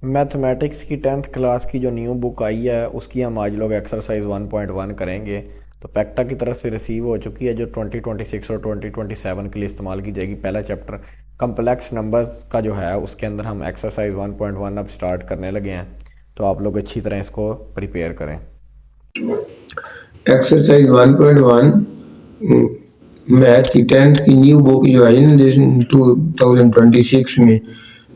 Mathematics की 10th class की जो न्यू बुक आई है उसकी हम आज लोग एक्सरसाइज 1.1 करेंगे। तो पैक्टा की तरफ से रिसीव हो चुकी है जो 2026 और 2027 के लिए इस्तेमाल की जाएगी। पहला चैप्टर कम्प्लेक्स नंबर्स का जो है उसके अंदर हम एक्सरसाइज 1.1 अब स्टार्ट करने लगे हैं। तो आप लोग अच्छी तरह इसको प्रिपेयर करें। एक्सरसाइज 1.1 मैथ की 10th की न्यू बुक जो आई ना 2026 में,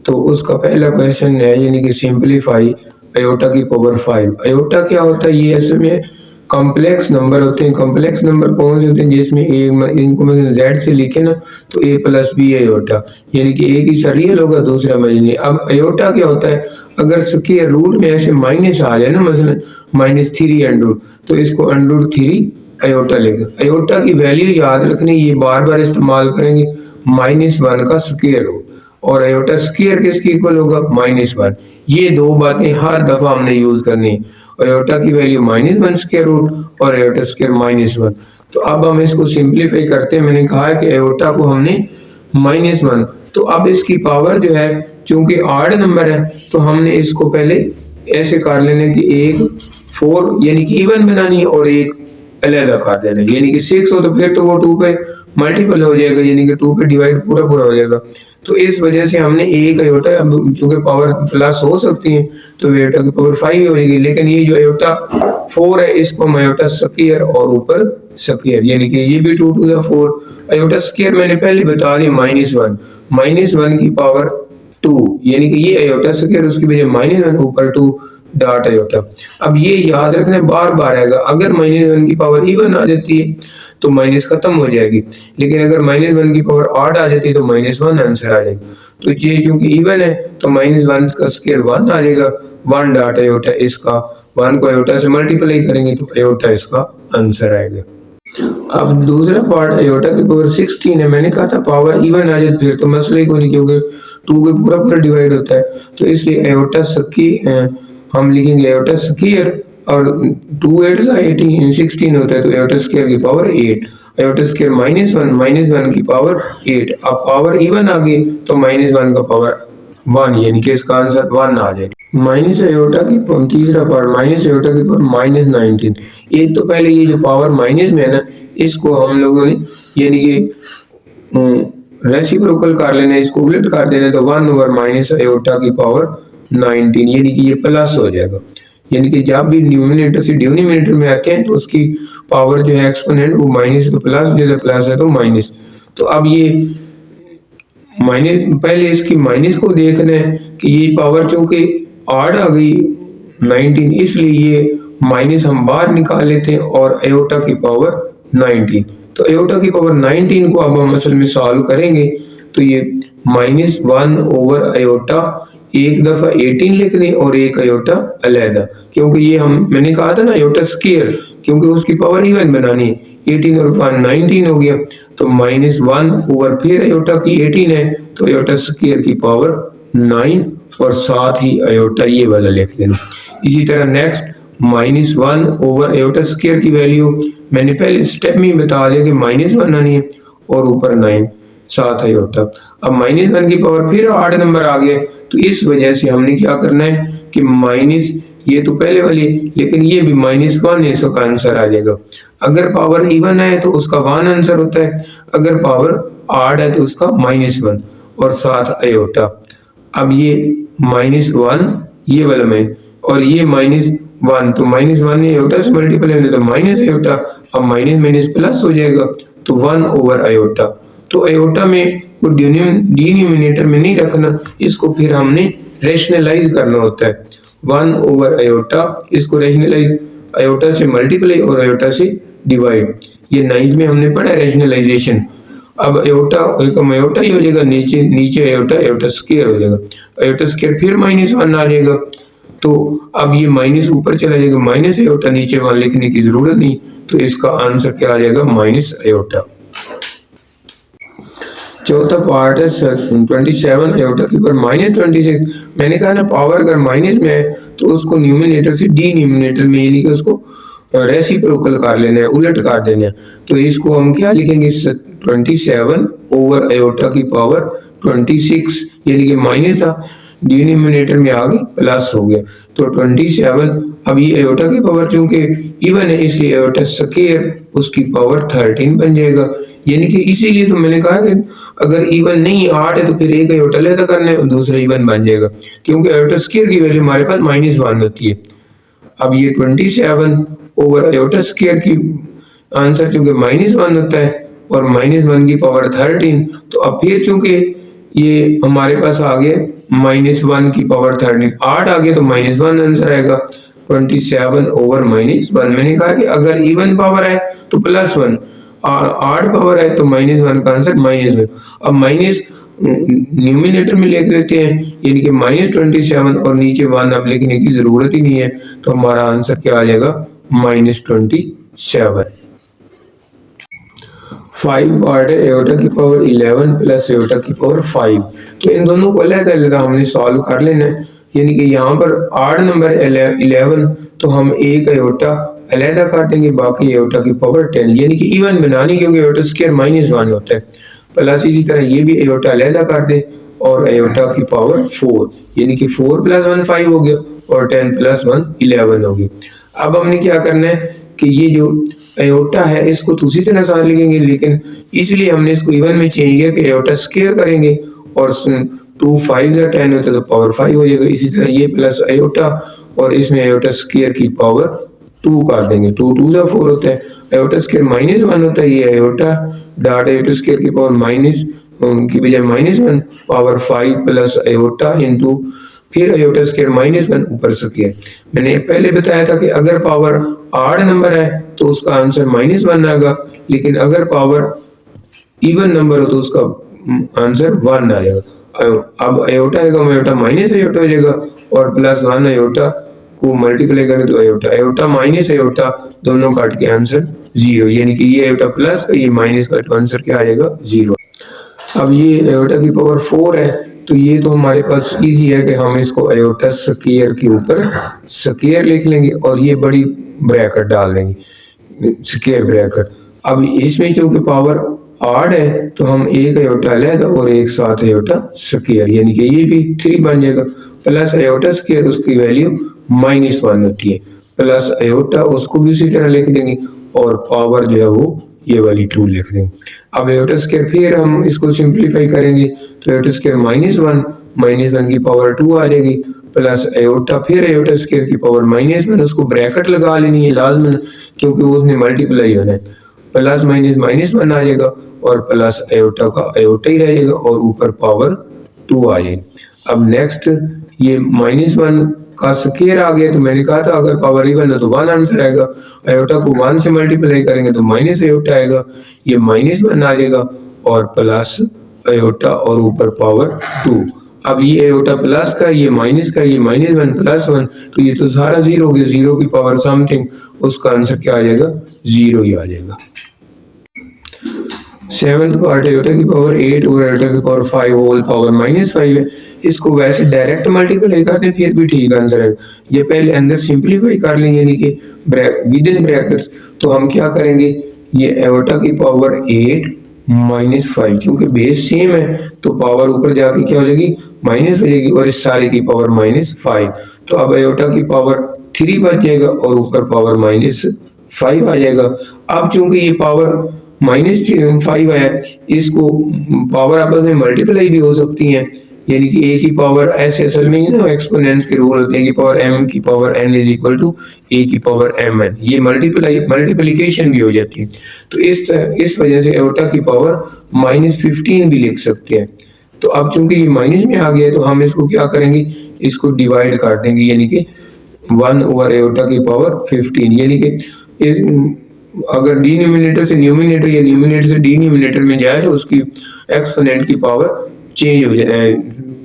तो उसका पहला क्वेश्चन है यानी कि सिंपलीफाई अयोटा की पावर 5। अयोटा क्या होता है? ये असल में कॉम्प्लेक्स नंबर होते हैं। कॉम्प्लेक्स नंबर कौन से होते हैं? जिसमें इनको मतलब जेड से लिखे ना तो ए प्लस बी अयोटा, यानी कि एक ही रियल होगा दूसरा इमेजिनरी। अब अयोटा क्या होता है? अगर स्क्वायर रूट में ऐसे माइनस आ जाए ना, मसलन -3 अंडर, तो इसको अंडर 3 अयोटा लेंगे। अयोटा की वैल्यू याद रखनी, ये बार बार इस्तेमाल करेंगे। -1 का स्क्वायर रूट और अयोटा स्क्वायर किसके इक्वल होगा? -1। ये दो बातें हर दफा हमने यूज करनी है। अयोटा की वैल्यू -1 स्क्वायर रूट और अयोटा स्क्वायर -1। तो अब हम इसको सिंप्लीफाई करते हैं। मैंने कहा है कि अयोटा को हमने -1, तो अब इसकी पावर जो है, चूंकि आड नंबर है तो हमने इसको पहले ऐसे कर लेने की एक 4 यानी कि इवन बनानी है और एक अलहदा कर देना है। यानी कि 6 हो तो फिर तो वो 2 पे मल्टीपल हो जाएगा, यानी कि 2 पे डिवाइड पूरा पूरा हो जाएगा। तो इस वजह से हमने एक अयोटा, चूंकि पावर प्लस हो सकती है तो अयोटा की पावर 5 हो जाएगी। लेकिन ये जो अयोटा 4 है इसको हम अयोटा स्क्वायर और ऊपर स्क्वायर, यानी कि ये भी 2 टू द 4। अयोटा स्क्वायर मैंने पहले बता दिया -1 की पावर 2, यानी कि ये अयोटा स्क्वायर उसकी वजह -1 ऊपर 2 डॉट अयोटा। अब ये याद रखना बार बार आएगा। अगर -1 की पावर इवन आ जाती है तो माइनस खत्म हो जाएगी, लेकिन अगर -1 की पावर ऑड आ जाती है तो -1 आंसर आ जाएगा। तो ये क्योंकि इवन है तो -1 का स्क्वायर 1 आ जाएगा। 1 डॉट अयोटा, इसका 1 को अयोटा से मल्टीप्लाई करेंगे तो अयोटा इसका आंसर आएगा। अब दूसरा पार्ट अयोटा की पावर 16 है। मैंने कहा था पावर इवन आ जाए फिर तो मसला ही कोई नहीं, क्योंकि 2 के पूरा पूरा डिवाइड होता है। तो इसलिए अयोटा हम लिखेंगे अयोटा स्क्वायर, और 2 8 18 16 होता है तो अयोटा स्क्वायर की पावर 8। अयोटा स्क्वायर -1 की पावर 8। अब पावर इवन आ गई तो -1 का पावर 1, यानी कि इसका आंसर 1 आ जाएगा। माइनस अयोटा की तीसरा पार्ट माइनस अयोटा की पावर -19। एक तो पहले ये जो पावर माइनस में है ना, इसको हम लोगों ने यानी कि रेसिप्रोकल कर लेना, इसको उलट कर देना, तो 1 ओवर माइनस अयोटा की पावर 19, यानी कि ये प्लस हो जाएगा। यानी कि जब भी न्यूमिनेटर से डिनोमिनेटर में आते हैं तो उसकी पावर जो है एक्सपोनेंट वो माइनस तो प्लस, जो प्लस है तो माइनस। तो अब ये माइनस, पहले इसकी माइनस को देखना है कि ये पावर चूंकि ऑड आ गई 19, इसलिए ये माइनस हम बाहर निकाल लेते हैं और अयोटा की पावर 19। तो अयोटा की पावर 19 को अब हम असल में सॉल्व करेंगे तो ये -1 ओवर अयोटा, एक दफा 18 लिख दें और एक अयोटा अलहदा, क्योंकि ये मैंने कहा था ना अयोटा स्क्वायर, क्योंकि उसकी पावर इवन बनानी है। 18 और 1 19 हो गया, तो -1 ओवर फिर अयोटा की 18 है तो अयोटा स्क्वायर की पावर 9 और साथ ही अयोटा ये वाला लिख देना। इसी तरह नेक्स्ट -1 ओवर अयोटा स्क्वायर की वैल्यू मैंने पहले स्टेप में ही बता दिया कि -1 आनी है और ऊपर 9 साथ अयोटा। अब -1 की पावर फिर 8 नंबर आ गया, तो इस वजह से हमने क्या करना है कि माइनस, ये तो पहले वाली लेकिन ये भी -1 है, इसका आंसर आ जाएगा। अगर पावर इवन है तो उसका 1 आंसर होता है, अगर पावर ऑड है तो उसका -1 और साथ अयोटा। अब ये -1 ये वाला में और ये -1, तो -1 अयोटा से मल्टीपल है तो माइनस अयोटा, अब माइनस माइनस प्लस हो जाएगा तो 1 ओवर अयोटा। तो अयोटा में को डिनोमिनेटर में नहीं रखना, इसको फिर हमने रेशनलाइज करना होता है। 1 ओवर अयोटा, इसको रेशनलाइज अयोटा से मल्टीप्लाई और अयोटा से डिवाइड, ये 9th में हमने पढ़ा रेशनलाइजेशन। अब अयोटा एकम अयोटा ही हो जाएगा, नीचे नीचे अयोटा अयोटा स्क्वायर हो जाएगा, अयोटा स्क्वायर फिर -1 आ जाएगा। तो अब ये माइनस ऊपर चला जाएगा, माइनस अयोटा, नीचे 1 लिखने की जरूरत नहीं, तो इसका आंसर क्या आ जाएगा? Minus iota. चौथा पार्ट है 27 अयोटा की पावर -26। मैंने कहा ना पावर अगर माइनस में है तो उसको न्यूमिनेटर से डिनोमिनेटर में, यानी कि उसको रेसिप्रोकल कर लेना है, उलट कर देना है। तो इसको हम क्या लिखेंगे? 27 ओवर अयोटा की पावर 26, यानी कि माइनस था डिनोमिनेटर में आ गई प्लस हो गया, तो 27। अब ये एयोटा की पावर चूंकि इवन है इसलिए एयोटा स्क्वायर उसकी पावर 13 बन जाएगा। यानी कि इसीलिए तो मैंने कहा कि अगर इवन नहीं 8 है तो फिर एक एयोटा अलग करना है और दूसरा इवन बन जाएगा, क्योंकि एयोटा स्क्वायर की वैल्यू हमारे पास -1 होती है। अब ये 27 ओवर एयोटा स्क्वायर की आंसर चूंकि -1 होता है और -1 की पावर 13, तो अब फिर चूंकि ये हमारे पास आ गया -1 की पावर 13, 8 आ गया तो -1 आंसर आएगा। 27 ओवर -1, मैंने कहा कि अगर इवन पावर है तो +1, 8 पावर है तो -1 का आंसर -1। अब माइनस न्यूमिनेटर में लिख लेते हैं, यानी कि -27 और नीचे 1 अब लिखने की जरूरत ही नहीं है, तो हमारा आंसर क्या आ जाएगा -27। 5 पार्ट है एयोटा की पावर 11 प्लस एयोटा की पावर 5, तो इन दोनों को अलग अलग हमने सॉल्व कर लेना है। यानी कि यहाँ पर 8 नंबर 11, तो हम एक एयोटा अलहदा काटेंगे, बाकी एयोटा की पावर 10, यानी कि इवन बनानी, क्योंकि एयोटा स्क्वायर -1 होता है। प्लस इसी तरह ये भी एयोटा अलहदा कर दे और एयोटा की पावर 4, यानी कि 4 + 1 5 हो गया और 10 + 1 11 हो गया। अब हमने क्या करना है कि ये जो एयोटा है इसको दूसरी तरह साथ लिखेंगे, लेकिन इसलिए हमने इसको इवन में चेंज किया कि एयोटा स्क्वायर करेंगे और 2 5 × 10 होता है तो पावर 5 हो जाएगा। इसी तरह ये प्लस एयोटा और इसमें एयोटा स्क्वायर की पावर 2 कर देंगे, 2 2 × 4 होता है, एयोटा स्क्वायर -1 होता है, ये एयोटा डॉट एयोटा स्क्वायर की पावर माइनस की बजाय -1 पावर 5 प्लस एयोटा इंटू फिर एयोटा स्क्वायर -1 ऊपर स्क्वायर। मैंने पहले बताया था कि अगर पावर 8 नंबर है तो उसका आंसर -1 आएगा, लेकिन अगर पावर इवन नंबर हो तो उसका आंसर 1 आ जाएगा। अब एयोटा आएगा, एयोटा माइनस एयोटा हो जाएगा और +1 एयोटा को मल्टीप्लाई करें तो एयोटा एयोटा माइनस एयोटा दोनों काट के आंसर 0, यानी कि ये एयोटा प्लस का ये माइनस का, तो आंसर क्या आ जाएगा 0। अब ये एयोटा की पावर 4 है, तो ये तो हमारे पास इजी है कि हम इसको एयोटा स्क्वायर के ऊपर स्क्वायर लिख लेंगे और ये बड़ी ब्रैकेट डाल देंगे, स्क्वायर ब्रैकेट। अब इसमें क्योंकि पावर 8 है तो हम एक एयोटा अलग और एक साथ एयोटा स्क्वायर, यानी कि ये भी 3 बन जाएगा। प्लस एयोटा स्क्वायर उसकी वैल्यू -1 होती है, प्लस एयोटा उसको भी उसी तरह लिख देंगे और पावर जो है वो ये वाली 2 लिख देंगे। अब एयोटा स्क्वायर फिर हम इसको सिंप्लीफाई करेंगे तो एयोटा स्क्वायर -1 की पावर 2 आ जाएगी, प्लस एयोटा फिर एयोटा स्क्वायर की पावर -1, उसको ब्रैकेट लगा लेनी है लाजमन, क्योंकि वो उसमें मल्टीप्लाई होना है, प्लस -1 आ जाएगा और प्लस एयोटा का एयोटा ही रह जाएगा और ऊपर पावर 2 आ जाएगी। अब नेक्स्ट ये -1 का स्क्वायर आ गया, तो मैंने कहा था अगर पावर इवन है तो 1 आंसर आएगा, एयोटा को 1 से मल्टीप्लाई करेंगे तो माइनस एयोटा आएगा, ये -1 आ जाएगा और प्लस एयोटा और ऊपर पावर 2। अब ये एयोटा प्लस का, ये माइनस का, ये -1 + 1, तो ये तो सारा 0 हो गया, 0 की पावर समथिंग, उसका आंसर क्या आ जाएगा 0 ही आ जाएगा। 7th पार्ट एयोटा की पावर 8 और एयोटा की पावर 5 होल पावर -5 है। इसको वैसे डायरेक्ट मल्टीप्लाई करते हैं फिर भी ठीक आंसर है। ये पहले अंदर सिंपलीफाई कर लेंगे, यानी कि विद इन ब्रैकेट्स, तो हम क्या करेंगे, ये एयोटा की पावर 8 -5, चूंकि बेस सेम है तो पावर ऊपर जाके क्या हो जाएगी माइनस हो जाएगी और इस सारे की पावर -5, तो अब एयोटा की पावर 3 बच जाएगा और ऊपर पावर -5 आ जाएगा। अब चूंकि ये पावर -5 है, इसको पावर आपस में मल्टीप्लाई भी हो सकती हैं, यानी कि ए की पावर ऐसे असल में ना एक्सपोनेंट के रूल होते हैं कि पावर m की पावर n = a की पावर mn, ये मल्टीप्लिकेशन भी हो जाती है। तो इस वजह से एयोटा की पावर -15 भी लिख सकते हैं। तो अब चूंकि ये माइनस में आ गया तो हम इसको क्या करेंगे, इसको डिवाइड कर देंगे, यानी कि 1 ओवर एयोटा की पावर 15, यानी कि अगर डिनोमिनेटर से न्यूमिनेटर या न्यूमिनेटर से डिनोमिनेटर में जाए तो उसकी एक्सपोनेंट की पावर चेंज हो जाए,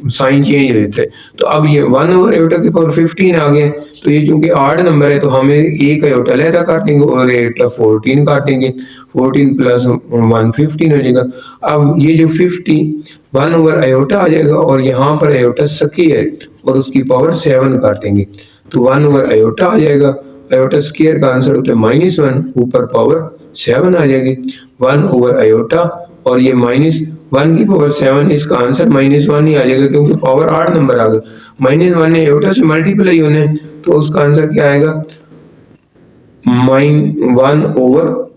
साइन चेंज हो जाता है। तो अब ये 1 ओवर एयोटा की पावर 15 आ गया, तो ये चूंकि 8 नंबर है तो हमें एक एयोटा अलग काटेंगे और एयोटा 14 काटेंगे, 14 + 1 15 हो जाएगा। अब ये जो 1 ओवर एयोटा आ जाएगा और यहाँ पर एयोटा स्क्वायर और उसकी पावर 7 काटेंगे, तो 1 ओवर एयोटा आ जाएगा, एयोटा स्क्वायर का आंसर होता है -1, ऊपर पावर 7 आ जाएगी, 1 ओवर एयोटा और ये 1 की पावर 7, इसका आंसर -1 ही आ जाएगा क्योंकि पावर 8 नंबर आ गए। -1 ने एयोटा से मल्टीप्लाई होने हैं, तो उसका आंसर क्या आएगा, -1 ओवर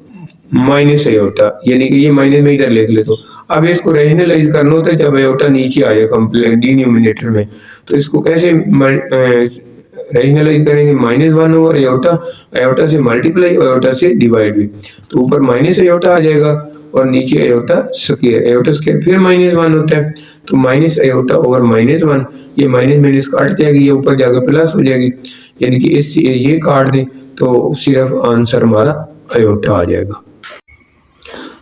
माइनस एयोटा, यानी कि ये माइनस में इधर लिख ले। तो अब इसको रेशनलाइज करना होता है जब एयोटा नीचे आ जाए कंप्लीट डिनोमिनेटर में। तो इसको कैसे रेशनलाइज करेंगे, -1 ओवर एयोटा, एयोटा से मल्टीप्लाई और एयोटा से डिवाइड भी। तो ऊपर माइनस एयोटा आ जाएगा और नीचे एयोटा स्क्वायर, एयोटा स्क्वायर फिर -1 होता है, तो माइनस एयोटा ओवर -1, ये माइनस माइनस काट जाएगी, ये ऊपर जाकर प्लस हो जाएगी, यानी कि इस ये काट दें तो सिर्फ आंसर हमारा एयोटा आ जाएगा।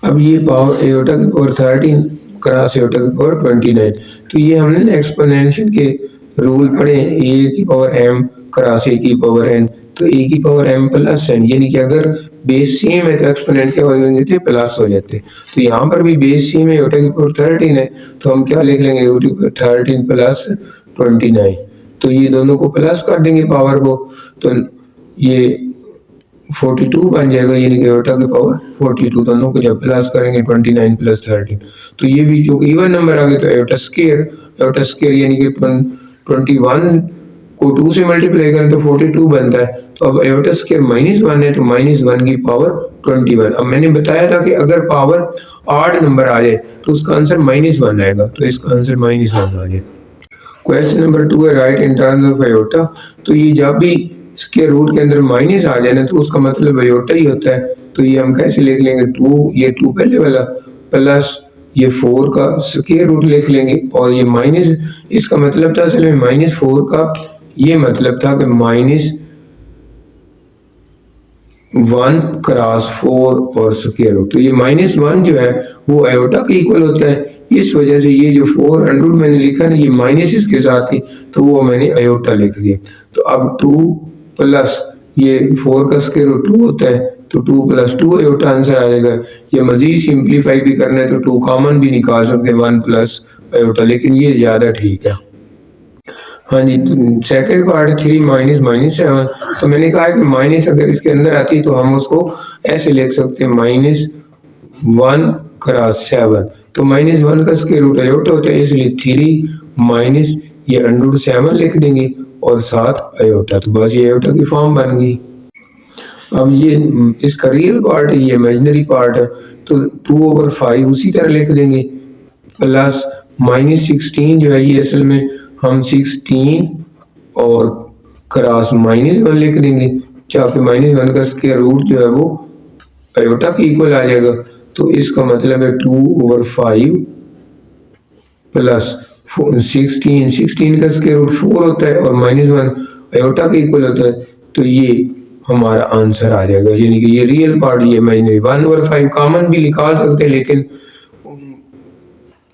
अब ये पावर एयोटा की पावर 13 क्रॉस एयोटा की पावर 29, तो ये हमने ना एक्सपोनेंशियल के रूल पढ़े, ए की पावर m क्रॉस ए की पावर n, तो ए की पावर m प्लस n, यानी कि अगर बेस सेम है तो एक्सपोनेंट क्या हो जाते, प्लस हो जाते। तो यहाँ पर भी बेस सेम है, एयोटा की पावर 13 है, तो हम क्या लिख लेंगे, एयोटा की पावर 13 प्लस 29, तो ये दोनों को प्लस कर देंगे पावर को, तो ये 42 बन जाएगा, यानी कि एयोटा की पावर 42, दोनों को जब प्लस करेंगे 29 प्लस 13, तो ये भी जो इवन नंबर आ गए तो एयोटा स्क्वायर यानी कि 21 को 2 से मल्टीप्लाई करें तो 42 बनता है। तो अब एयोटा स्क्वायर -1 है, तो -1 की पावर 21। अब मैंने बताया था कि अगर पावर 8 नंबर आ जाए तो उसका आंसर -1 आएगा, तो इसका आंसर -1 आ जाए। क्वेश्चन नंबर 2 है right in terms of aorta, तो ये जब भी स्क्वायर रूट के अंदर माइनस आ जाए ना तो उसका मतलब एयोटा ही होता है। तो ये हम कैसे लिख लेंगे, 2, ये 2 पहले वाला प्लस ये 4 का स्क्वायर रूट लिख लेंगे, और ये माइनस, इसका मतलब था असल में -4 का ये मतलब था कि -1 क्रॉस 4 और स्क्वायर रूट, तो ये -1 जो है वो एयोटा के इक्वल होता है। इस वजह से ये जो 400 मैंने लिखा ना, ये माइनस इसके साथ थी, तो वो मैंने एयोटा लिख दिया। तो अब 2 प्लस ये 4 का स्क्वायर रूट 2 होता है, तो 2 + 2 एयोटा आंसर आ जाएगा। ये मजीद सिंप्लीफाई भी करना है तो 2 कॉमन भी निकाल सकते हैं, 1 प्लस एयोटा, लेकिन ये ज्यादा ठीक है। हाँ जी, सेकंड पार्ट 3 -7, तो मैंने कहा कि माइनस अगर इसके अंदर आती तो हम उसको ऐसे लिख सकते हैं, -1 क्रॉस 7, तो -1 का स्क्वायर रूट एयोटा होता है, इसलिए 3 माइनस ये √7 लिख देंगे और साथ एयोटा, तो बस ये एयोटा की फॉर्म बन गई। अब ये इसका रियल पार्ट है, ये इमेजिनरी पार्ट है, तो 2/5 उसी तरह लिख देंगे, प्लस -16 जो है ये असल में हम 16 और क्रॉस -1 लिख देंगे, चाहे -1 का स्क्वायर रूट जो है वो एयोटा के इक्वल आ जाएगा। तो इसका मतलब है 2/5 प्लस 16 का स्क्वायर रूट 4 होता है और -1 एयोटा के इक्वल होता है, तो ये हमारा आंसर आ जाएगा, यानी कि ये रियल पार्ट, ये इमेजिनरी। 1/5 कॉमन भी निकाल सकते हैं लेकिन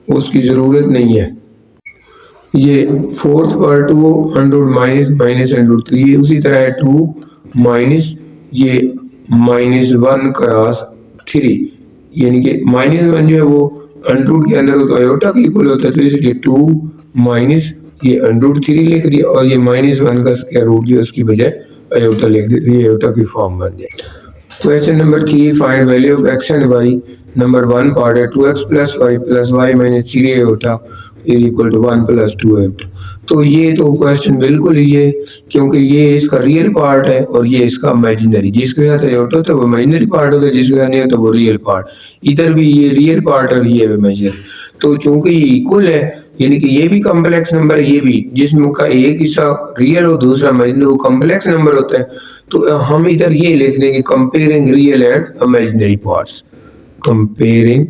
उसकी जरूरत नहीं है। ये फोर्थ पार्ट 200 माइनस 100, तो ये उसी तरह है 2 माइनस ये -1 क्रॉस 3, यानी कि -1 जो है वो 100 के अंदर तो एयोटा के इक्वल होता है, तो इसलिए 2 माइनस ये 3 लिख दिया और ये -1 का स्क्वायर रूट जो उसकी बजाय एयोटा लिख दिया, तो ये एयोटा की फॉर्म बन जाए। Question number 3 find value of x and y, number 1 part है 2x + y + y - 3 iota is equal to 1 + 2 iota. तो ये तो क्वेश्चन बिल्कुल ही है, क्योंकि ये इसका रियल पार्ट है और ये इसका इमेजिनरी, जिसके साथ एयोटा होता है वो इमेजिनरी पार्ट होता है, जिसके साथ नहीं होता वो रियल पार्ट। इधर भी ये रियल पार्ट और ये इमेजिनरी, तो चूंकि ये इक्वल है, यानी कि ये भी कॉम्प्लेक्स नंबर है, ये भी, जिसमें का एक हिस्सा रियल हो दूसरा इमेजिनरी, वो कॉम्प्लेक्स नंबर होता है। तो हम इधर ये लिख देंगे comparing real and imaginary parts, comparing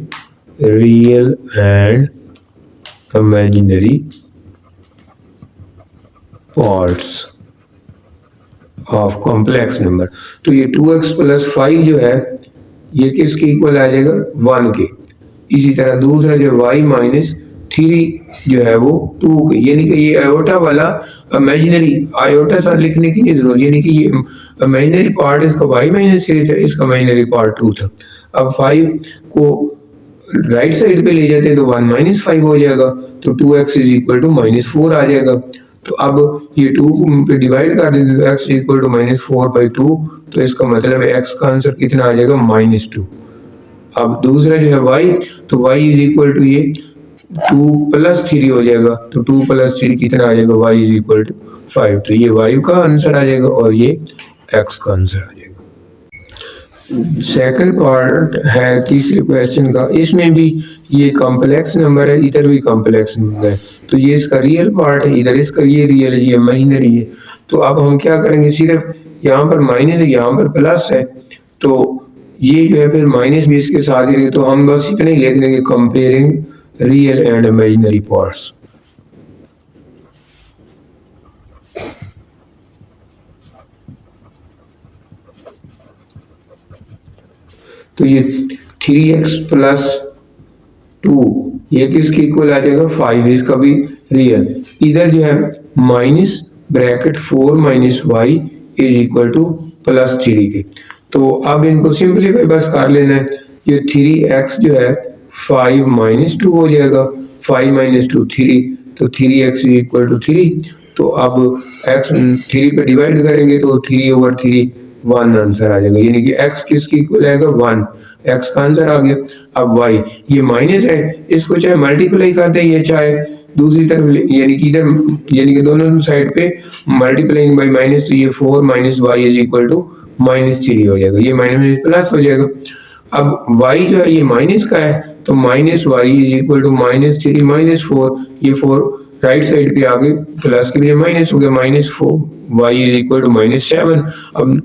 real and imaginary parts of complex number. तो ये 2x + 5 जो है ये किसके इक्वल आ जाएगा, 1 के। इसी तरह दूसरा जो y - 3 जो है वो 2 के, यानी कि ये एयोटा वाला इमेजिनरी, आयोटा साथ लिखने की नहीं जरूरत, यानी कि ये इमेजिनरी पार्ट इसका y - 3 था, इसका इमेजिनरी पार्ट 2 था। अब 5 को राइट साइड पे ले जाते हैं तो 1 - 5 हो जाएगा, तो 2x = -4 आ जाएगा। तो अब ये 2 पे डिवाइड कर देते तो x = -4/2, तो इसका मतलब है x का आंसर कितना आ जाएगा, -2। अब दूसरा जो है y, तो y इज इक्वल टू ये 2 + 3 हो जाएगा, तो 2 + 3 कितना आ जाएगा, y इज इक्वल टू 5। तो ये y का आंसर आ जाएगा और ये x का आंसर आ जाएगा। सेकंड पार्ट है तीसरे क्वेश्चन का, इसमें भी ये कॉम्प्लेक्स नंबर है, इधर भी कॉम्प्लेक्स नंबर है, तो ये इसका रियल पार्ट है, इधर इसका ये रियल है, ये इमेजिनरी है। तो अब हम क्या करेंगे, सिर्फ यहाँ पर माइनस है, यहाँ पर प्लस है, तो ये जो है फिर माइनस भी इसके साथ ही, तो हम बस इतना ही लिख देंगे comparing real and imaginary parts. तो ये 3x + 2 ये किसके इक्वल आ जाएगा, 5, इसका भी रियल। इधर जो है minus bracket 4 - y is equal to +3 के। तो अब इनको सिंपलीफाई बस कर लेना है, ये 3x जो है 5 - 2 हो जाएगा, 5 - 2 3, तो 3x इज इक्वल टू 3। तो अब x 3 पे डिवाइड करेंगे तो 3/3 1 आंसर आ जाएगा, यानी कि x किसकी इक्वल आएगा, 1, x का आंसर आ गया। अब y ये माइनस है, इसको चाहे मल्टीप्लाई कर दें या चाहे दूसरी तरफ, यानी कि इधर, यानी कि दोनों साइड पे मल्टीप्लाइंग बाय माइनस, तो ये 4 - y इज इक्वल टू -3 हो जाएगा, ये माइनस प्लस हो जाएगा। अब y जो है ये माइनस का है, तो -y इज इक्वल टू -3 - 4, ये 4 राइट साइड पे आ गए, प्लस के लिए माइनस हो गया, -4 y इज इक्वल टू -7। अब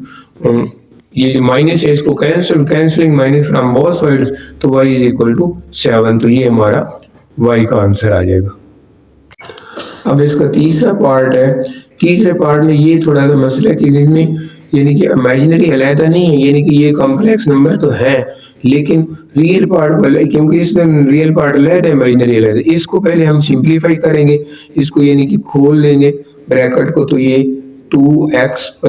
ये माइनस है, इसको cancelling minus from both sides, तो y इज इक्वल टू 7, तो ये हमारा y का आंसर आ जाएगा। अब इसका तीसरा पार्ट है, तीसरे पार्ट में ये थोड़ा सा मसला है कि इसमें यानी कि इमेजिनरी अलहदा नहीं है, यानी कि ये कॉम्प्लेक्स नंबर तो है लेकिन रियल पार्ट वाला, क्योंकि इसमें रियल पार्ट अलहदा है इमेजिनरी अलहदा, इसको पहले हम सिंप्लीफाई करेंगे, इसको यानी कि खोल लेंगे ब्रैकेट को, तो ये 2x +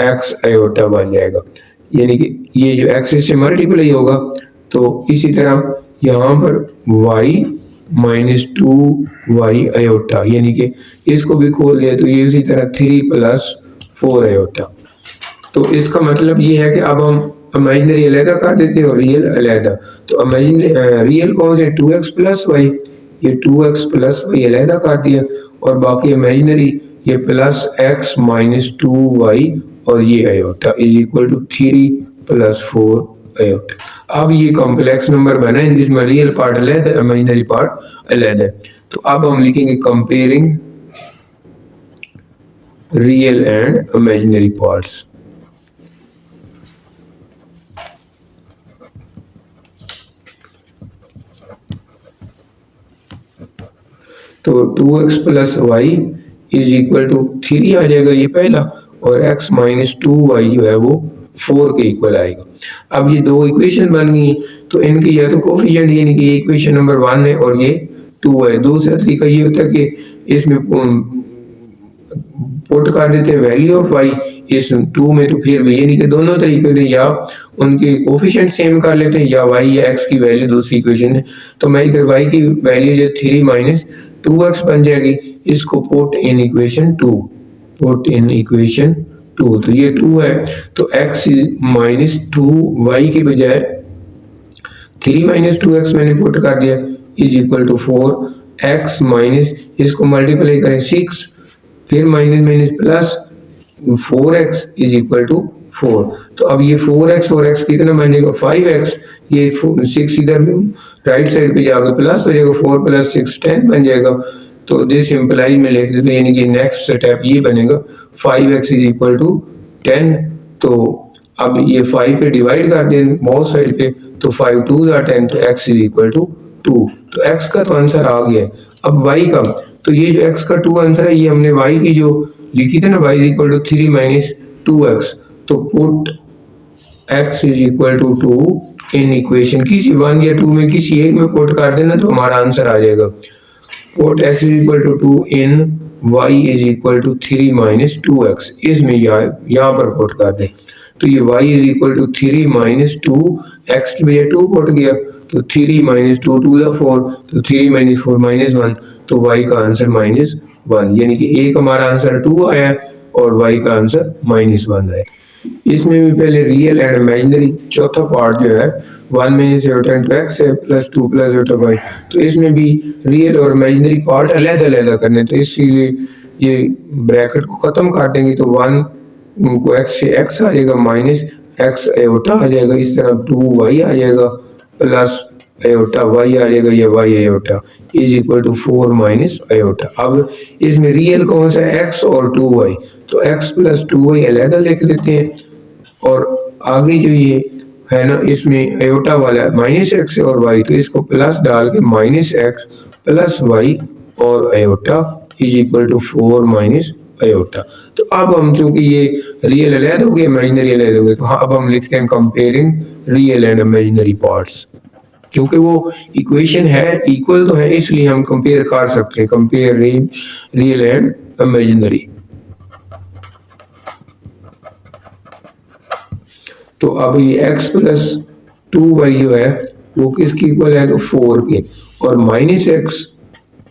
x आयोटा बन जाएगा, यानी कि ये जो x से मल्टीप्लाई होगा, तो इसी तरह यहाँ पर y - 2y आयोटा, यानी कि इसको भी खोल लिया, तो ये इसी तरह 3 + 4 आयोटा। तो इसका मतलब ये है कि अब हम इमेजिनरी अलहदा कर देते हैं और रियल अलहदा। तो इमेजिनरी रियल कौन से, 2x + y, ये 2x + y अलहदा कर दिया, और बाकी इमेजिनरी ये +x - 2y और ये iota is equal to 3 + 4 iota. अब ये कॉम्प्लेक्स नंबर बना है जिसमें रियल पार्ट अलहदा, इमेजिनरी पार्ट अलहदा। तो अब हम लिखेंगे comparing real and imaginary parts. तो 2x + y is equal to 3 आ जाएगा ये पहला, और x - 2y जो है वो 4 के इक्वल आएगा। अब ये दो इक्वेशन बन गई, तो इनकी या तो कोफिशिएंट, यानी कि ये इक्वेशन नंबर 1 है और ये 2 है। दूसरा तरीका ये होता है कि इसमें पुट कर देते हैं वैल्यू ऑफ y इस 2 में, तो फिर भी यानी कि दोनों तरीके से या उनके कोफिशिएंट सेम कर लेते हैं या y या x की वैल्यू दूसरी इक्वेशन है। तो मैं इधर y की वैल्यू जो 3 - 2x बन जाएगी, इसको put in equation 2, put in equation 2, तो ये 2 है, तो x - 2y की बजाय 3 - 2x मैंने पुट कर दिया is equal to 4, x minus, इसको मल्टीप्लाई करें 6, फिर minus plus 4x is equal to 4। तो अब ये 4x और x कितना बन जाएगा, 5x, ये 6 इधर राइट साइड पे जाकर प्लस हो जाएगा, 4 + 6 10 बन जाएगा। तो दिस इम्प्लाइज में लिख देते हैं, यानी कि नेक्स्ट स्टेप ये बनेगा 5x इज इक्वल टू 10। तो अब ये 5 पे डिवाइड कर दें बोथ साइड पे, तो 5 2 = 10, तो x इज इक्वल टू 2। तो x का तो आंसर आ गया। अब y का, तो ये जो x का 2 आंसर है, ये हमने y की जो लिखी थी ना, y is equal to 3 - 2x, तो put x is equal to 2 in equation, किसी 1 या 2 में किसी एक में पुट कर देना तो हमारा आंसर आ जाएगा। Put x is equal to 2 in y is equal to 3 - 2x, इसमें यहाँ पर पुट कर दें, तो ये y is equal to 3 - 2, x की बजाय 2 पुट गया, तो 3 - 2 2 = 4, तो 3 - 4 -1, तो y का आंसर -1, यानी कि एक हमारा आंसर 2 आया और y का आंसर -1 आया। इसमें भी पहले रियल एंड इमेजिनरी, चौथा पार्ट जो है 1 माइनस एयोटा इंटू एक्स है प्लस 2 प्लस एयोटा वाई। तो इसमें भी रियल और इमेजिनरी पार्ट अलग अलग करने, तो इसीलिए ये ब्रैकेट को खत्म कर देंगे तो 1 को एक्स से एक्स आ जाएगा माइनस एक्स एयोटा आ जाएगा, इस तरह 2 वाई आ जाएगा प्लस एयोटा वाई आ जाएगा, ये y iota is equal to 4 minus iota. अब इसमें रियल कौन सा है, एक्स और 2 वाई, तो एक्स प्लस 2 वाई अलग लिख लेते हैं और आगे जो ये है ना इसमें एयोटा वाला माइनस एक्स और वाई, तो इसको प्लस डाल के माइनस एक्स प्लस वाई और iota is equal to 4 minus iota. तो अब हम चूंकि ये रियल अलग हो गए इमेजिनरी अलग हो गए, तो हाँ अब हम लिखते हैं comparing real and imaginary parts. क्योंकि वो इक्वेशन है इक्वल तो है इसलिए हम कंपेयर कर सकते हैं, कंपेयर रियल एंड इमेजिनरी। तो अब ये x प्लस 2y जो है वो किसकी इक्वल है, 4 के, और माइनस एक्स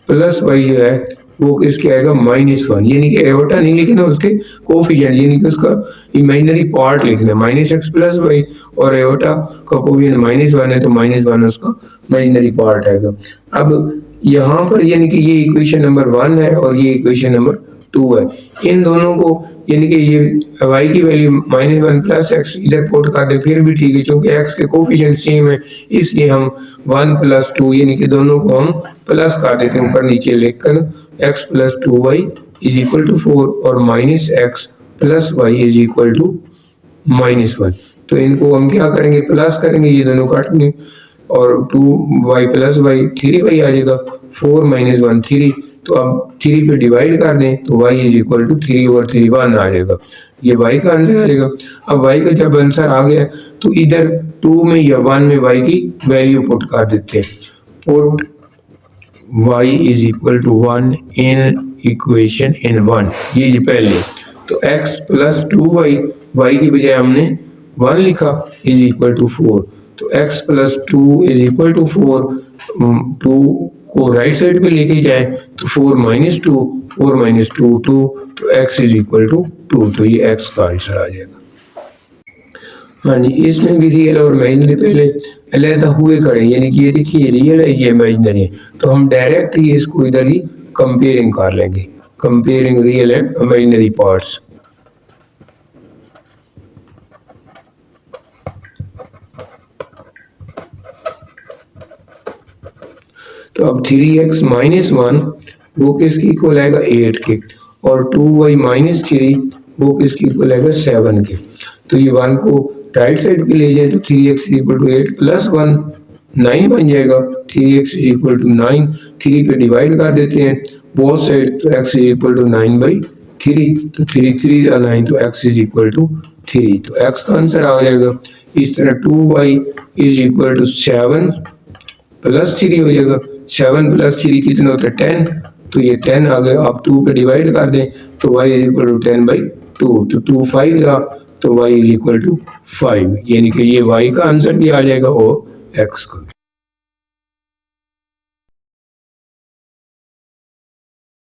प्लस वाई जो है वो किसके आएगा, -1, यानी कि एयोटा नहीं लिखना उसके कोफिशिएंट, यानी कि उसका इमेजिनरी पार्ट लिखना है माइनस एक्स प्लस वाई, और एयोटा का कोफिशिएंट -1 है तो -1 उसका इमेजिनरी पार्ट आएगा। अब यहाँ पर यानी कि ये इक्वेशन नंबर 1 है और ये इक्वेशन नंबर 2 है, इन दोनों को यानी कि ये y की वैल्यू -1 प्लस एक्स इधर पुट कर दे फिर भी ठीक है, क्योंकि x के कोफिशिएंट सेम है इसलिए हम 1 प्लस 2 यानी कि दोनों को हम प्लस कर देते हैं ऊपर नीचे लिखकर, x plus 2y is equal to 4 और minus x plus y is equal to -1। तो इनको हम क्या करेंगे, प्लस करेंगे, ये दोनों काटेंगे और 2y प्लस वाई 3y आ जाएगा, 4 माइनस 1 3, तो अब 3 पे डिवाइड कर दें तो y is equal to 3 over 3 1 आ जाएगा, ये y का आंसर आ जाएगा। अब y का जब आंसर आ गया तो इधर 2 में या 1 में y की वैल्यू पुट कर देते हैं, put y is equal to 1 in equation in 1, ये पहले, तो x प्लस 2y, y की बजाय हमने 1 लिखा इज इक्वल टू 4, तो x plus 2 is equal to 4, 2 को राइट साइड पे लेके जाए तो 4 माइनस 2 4 माइनस 2 2, तो x इज इक्वल टू 2, तो ये x का आंसर आ जाएगा। हाँ जी, इसमें भी रियल और इमेजिनरी पहले अलग हुए खड़े, यानी कि ये देखिए रियल है ये इमेजिनरी है, तो हम डायरेक्ट ही इसको इधर ही कंपेयरिंग कर लेंगे, comparing real and imaginary parts. तो अब 3x माइनस 1 वो किसकी इक्वल आएगा 8 के, और 2y माइनस 3 वो किसकी इक्वल आएगा 7 के। तो ये 1 को राइट साइड पे ले जाए तो 3x इक्वल टू 8 प्लस 1 9 बन जाएगा, 3x इक्वल टू 9, 3 पे डिवाइड कर देते हैं बोथ साइड, तो x इक्वल टू 9/3, तो 3 3 9, तो x इज इक्वल टू 3, तो x का आंसर आ जाएगा। इस तरह 2y is equal to 7 plus 3 हो जाएगा, 7 प्लस 3 कितना होता है 10, तो ये 10 आ गया। आप 2 पे डिवाइड कर दें तो y इज इक्वल टू 10/2, तो 2 5 था तो y इज इक्वल टू 5, यानी कि ये y का आंसर भी आ जाएगा और x का।